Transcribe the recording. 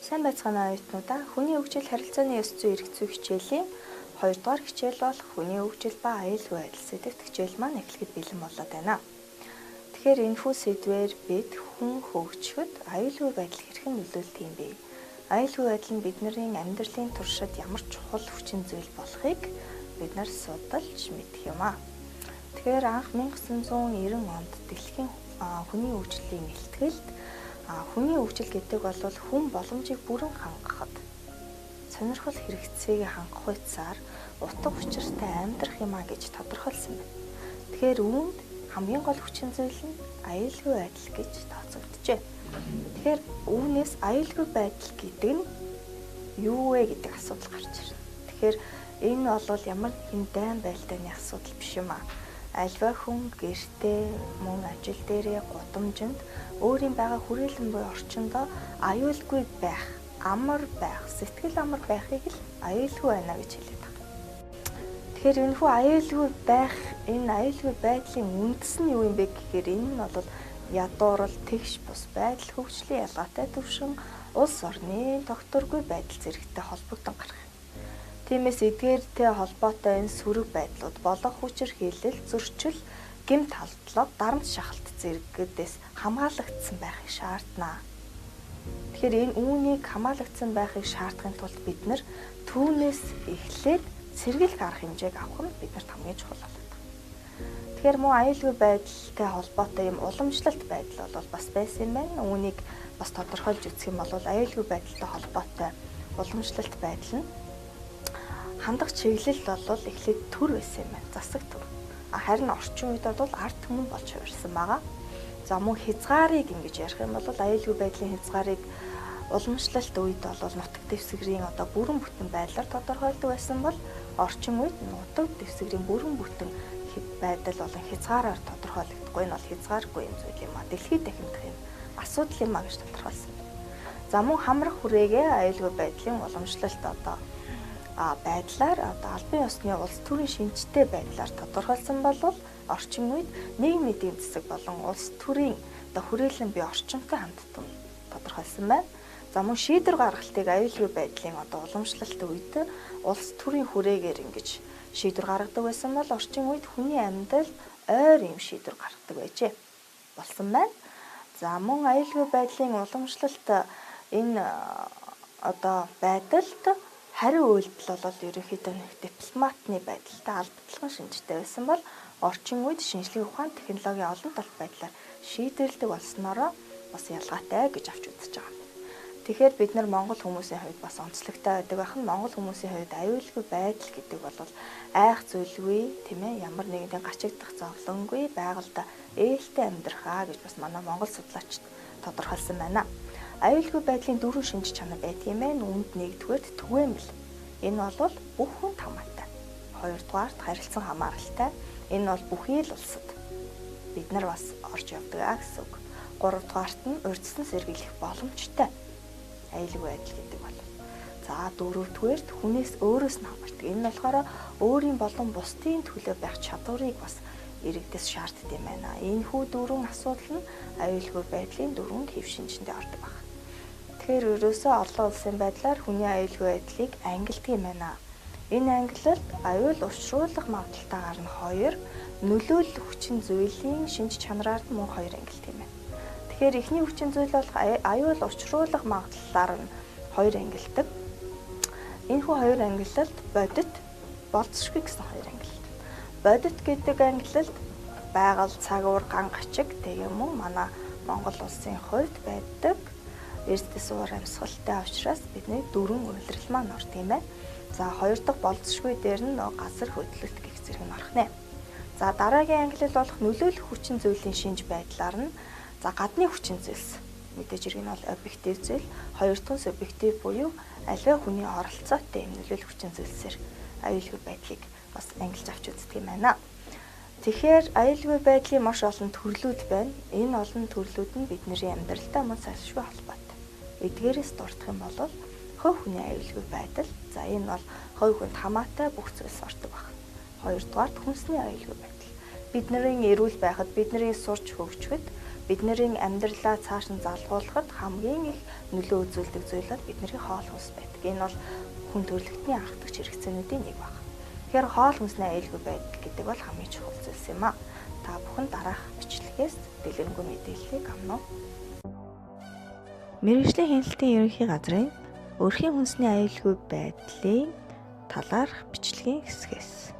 Сайн байцгаана оюутнуудаа. Хүний хөгжил харилцааны ёс зүйн эрх зүй хичээлийн 2 дугаар хичээл бол хүний хөгжил ба аюулгүй байдал сэдвт хичээл маань эхлэхэд бэлэн болоод байна. Тэгэхээр энэхүү сэдвээр бид хүн хөгжөхөд аюулгүй байдал хэрхэн нөлөөлдөг юм бэ? Аюулгүй байдал нь бидний амьдралын туршид ямар чухал хүчин зүйл болохыг бид нар судалж мэдэх юм аа. Тэгэхээр анх 1990 онд дэлхийн хүний хөгжлийн илтгэлд хүний хөгжил гэдэг бол хүн боломжийг бүрэн хангахад сонирхол хэрэгцээг хангах үеэр утга учиртай амьдрах юмаа гэж тодорхойлсон байна. Тэгэхээр үүнд хамгийн гол хүчин зүйл нь аюулгүй байдал гэж тооцогджээ. Тэгэхээр үүнээс аюулгүй байдал гэдэг нь юу вэ гэдэг асуудал гарч ирнэ. Тэгэхээр энэ бол ямар нэгэн дайн байлдааны асуудал биш юм аа. Альва хүн гэртээ, мөн ажил дээрээ, гудамжинд өөрийн байгаа хүрээлэн буй орчиндөө аюулгүй байх, амар байх, сэтгэл амар байхыг л аюулгүй байна гэж хэлээд байна. Тэгэхээр энэхүү аюулгүй байх, энэ аюулгүй байдлын үндэс нь юу юм бэ гэхээр энэ нь бол ядуурл, тэгш бус байдал, хөгжлийн ялгаатай төвшин, улс орны тогтворгүй байдал зэрэгтэй холбогдсон гарах. Тиймээс эдгээртэй холбоотой энэ сөрөг байдлууд болох хүчирхийлэл, зөрчил, гэмт халдлага, дарамт шахалт зэрэгдээс хамгаалагдсан байхыг шаардна. Тэгэхээр энэ үүнийг хамгаалагдсан байхыг шаардахын тулд бид нар түүнээс эхлээд сэргийлэх арга хэмжээг авах нь биднэрт хамгийн чухал болоод байна. Тэгэхээр мөн аюулгүй байдалтай холбоотой юм уламжлалт байдал бол бас байсан юм байна. Үүнийг бас тодорхойлж үзэх юм бол аюулгүй байдалтай холбоотой уламжлалт байдал нь хандах чиглэл бол эхлээд төр байсан юм байна. Засаг төр. Харин орчин үед бол ард түмэн болж хувирсан байгаа. За мөн хязгаарыг ингэж ярих юм бол аюулгүй байдлын хязгаарыг уламжлалт үед бол нутаг дэвсгэрийн бүрэн бүтэн байдлаар тодорхойлдог байсан бол орчин үед нутаг дэвсгэрийн бүрэн бүтэн байдал болон хязгаараар тодорхойлогдохгүй. Энэ бол хязгааргүй юм зүйл юм а. Дэлхийд дахимдах юм асуудал юм а гэж тодорхойлсон байна. За мөн хамрах хүрээгээ аюулгүй байдлын уламжлалт байдлаар албан ёсны улс төрийн шинжтэй байдлаар тодорхойлсон бол орчин үед нийгмийн эдийн засаг болон улс төрийн хүрээлэн бий орчинтой хамттан тодорхойлсон байна. За мөн шийдвэр гаргалтыг аюулгүй байдлын уламжлалт үед улс төрийн хүрээгээр ингэж шийдвэр гаргадаг байсан бол орчин үед хүний амьдрал ойр юм шийдвэр гаргадаг байжээ. Болсон байна. За мөн аюулгүй байдлын уламжлалт энэ байдалд хариу үйлдэл бол ерөнхийдөө нэг дипломатны байдалтай албатлан шинжтэй байсан бол орчин үед шинжлэх ухаан технологийн олон талт байдлаар шийдвэрлэдэг болсноороо бас ялгаатай гэж авч үзэж байгаа. Тэгэхээр бид нар монгол хүмүүсийн хувьд бас онцлогтой байдаг байх нь монгол хүмүүсийн хувьд аюулгүй байдал гэдэг бол айх зүйлгүй тийм ээ ямар нэгэн гачигдах зовлонгүй байгальд ээлтэй амьдрахаа гэж бас манай монгол судлаачид тодорхойлсон байна. Аюулгүй байдлын 4 шинж чанар байдаг юм байна. Үүнд нэгдүгээр түгээмэл. Энэ бол бүх хүнд хамаатай. Хоёрдугаарт харилцан хамааралтай. Энэ бол бүхий л улсад бид нар бас орж явдаг гэсэн үг. Гуравдугаарт нь урьдчилан сэргийлэх боломжтой. Аюулгүй байдал гэдэг бол. За дөрөвдүгээрт хүнээс өөрөөс нь хамаардаг. Энэ нь болохоор өөрийн болон бусдын төлөө байх чадварыг бас иргэдэс шаарддаг юм байна. Энэхүү 4 асуудал нь аюулгүй байдлын 4 хэв шинжиндээ ордог байна. Тэгэхээр ерөөсөө олон улсын байдлаар хүний аюулгүй байдлыг ангилдаг юм байна. Энэ ангиллалд аюул учруулах магадaltaгаар нь 2, нөлөөлөх хүчин зүйлийн шинж чанараар нь мөн 2 ангилдаг юм байна. Тэгэхээр эхний хүчин зүйл бол аюул учруулах магадлалаар нь 2 ангилдаг. Энэхүү 2 ангиллалд бодит, болцсошгүй гэсэн 2 ангиллалт. Бодит гэдэг ангиллалд байгаль, цагуур, ган гачиг тэгээ мөн манай Монгол улсын хувьд байдаг эрдэс уур амьсгалтай учраас бидний 4 үйлрэл маань ордог юм байна. За 2 дахь болцсошгүй дээр нь газар хөдлөлт гэх зэрэг нь орох нэ. За дараагийн ангиллал болох нөлөөлөх хүчин зүйлийн шинж байдлаар нь за гадны хүчин зүйлс мэдээж хэрэг нь бол объектив зүйл, хоёр дахь нь субъектив буюу аливаа хүний оролцоотой юм нөлөөлөх хүчин зүйлсээр аюулгүй байдлыг бас ангилж авч үздэг юм байна. Тэгэхээр аюулгүй байдлын маш олон төрлүүд байна. Энэ олон төрлүүд нь бидний амьдралтай мөн салшгүй холбоотой. Эдгээрээс дурдах юм бол хувь хүний аюулгүй байдал. За энэ бол хувь хүнд хамаатай бүх зүйлс ордог байна. Хоёрдугаарт хүнсний аюулгүй байдал. Бидний эрүүл байхад, бидний сурч хөгжөхөд, бидний амьдралаа цааш нь залгуулахад хамгийн их нөлөө үзүүлдэг зүйл бол бидний хоол хүнс байдаг. Энэ бол хүн төрөлхтний анхдагч хэрэгцээнүүдийн нэг баг. Тэгэхээр хоол хүнсний аюулгүй байдал гэдэг бол хамгийн чухал зүйлс юм а. Та бүхэн дараах бичлэгээс дэлгэрэнгүй мэдээллийг авна уу? Мэргэжлийн хяналтын ерөнхий газрын өрхийн хүнсний аюулгүй байдлын талаарх бичлэгийн хэсгээс.